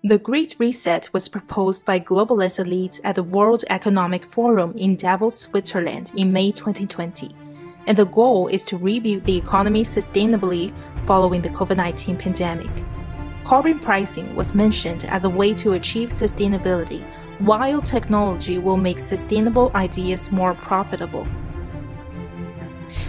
The Great Reset was proposed by globalist elites at the World Economic Forum in Davos, Switzerland in May 2020, and the goal is to rebuild the economy sustainably following the COVID-19 pandemic. Carbon pricing was mentioned as a way to achieve sustainability, while technology will make sustainable ideas more profitable.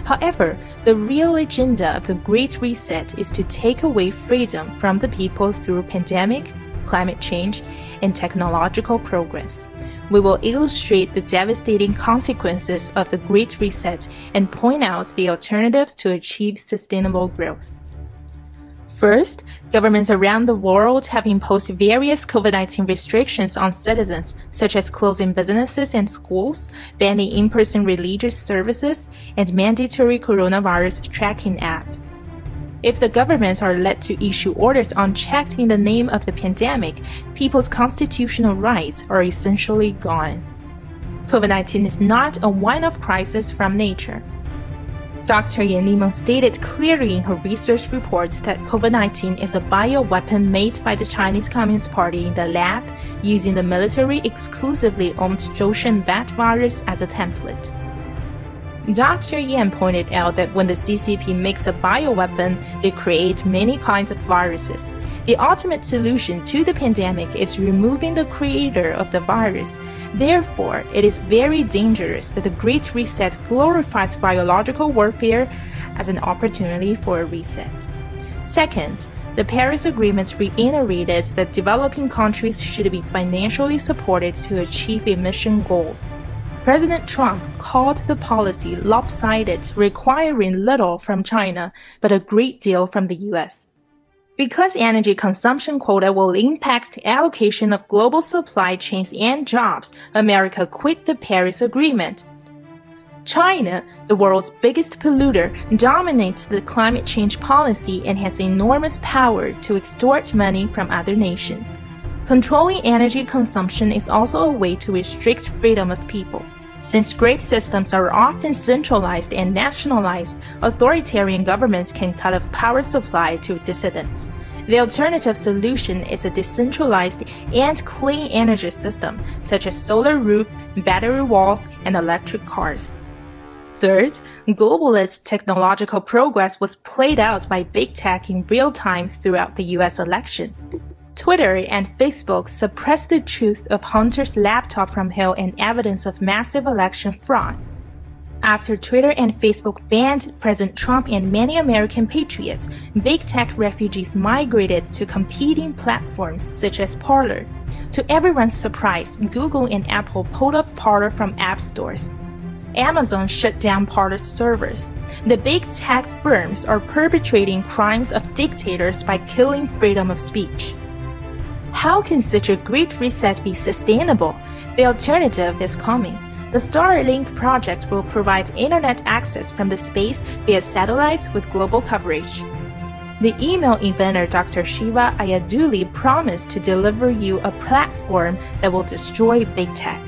However, the real agenda of the Great Reset is to take away freedom from the people through pandemic, climate change, and technological progress. We will illustrate the devastating consequences of the Great Reset and point out the alternatives to achieve sustainable growth. First, governments around the world have imposed various COVID-19 restrictions on citizens, such as closing businesses and schools, banning in-person religious services, and mandatory coronavirus tracking app. If the governments are led to issue orders unchecked in the name of the pandemic, people's constitutional rights are essentially gone. COVID-19 is not a one-off crisis from nature. Dr. Yan stated clearly in her research reports that COVID-19 is a bioweapon made by the Chinese Communist Party in the lab using the military exclusively owned Zhoushan bat virus as a template. Dr. Yan pointed out that when the CCP makes a bioweapon, they create many kinds of viruses. The ultimate solution to the pandemic is removing the creator of the virus. Therefore, it is very dangerous that the Great Reset glorifies biological warfare as an opportunity for a reset. Second, the Paris Agreement reiterated that developing countries should be financially supported to achieve emission goals. President Trump called the policy lopsided, requiring little from China, but a great deal from the US. Because energy consumption quota will impact allocation of global supply chains and jobs, America quit the Paris Agreement. China, the world's biggest polluter, dominates the climate change policy and has enormous power to extort money from other nations. Controlling energy consumption is also a way to restrict freedom of people. Since great systems are often centralized and nationalized, authoritarian governments can cut off power supply to dissidents. The alternative solution is a decentralized and clean energy system, such as solar roof, battery walls, and electric cars. Third, globalist technological progress was played out by big tech in real time throughout the US election. Twitter and Facebook suppressed the truth of Hunter's laptop from Hill and evidence of massive election fraud. After Twitter and Facebook banned President Trump and many American patriots, big tech refugees migrated to competing platforms such as Parler. To everyone's surprise, Google and Apple pulled off Parler from app stores. Amazon shut down Parler's servers. The big tech firms are perpetrating crimes of dictators by killing freedom of speech. How can such a great reset be sustainable? The alternative is coming. The Starlink project will provide internet access from the space via satellites with global coverage. The email inventor Dr. Shiva Ayyadurai promised to deliver you a platform that will destroy big tech.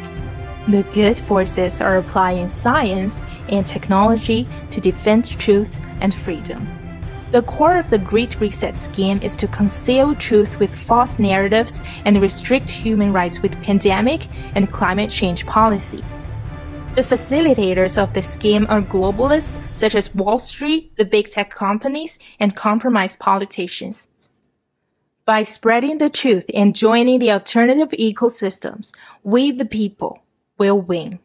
The good forces are applying science and technology to defend truth and freedom. The core of the Great Reset scheme is to conceal truth with false narratives and restrict human rights with pandemic and climate change policy. The facilitators of the scheme are globalists such as Wall Street, the big tech companies, and compromised politicians. By spreading the truth and joining the alternative ecosystems, we the people will win.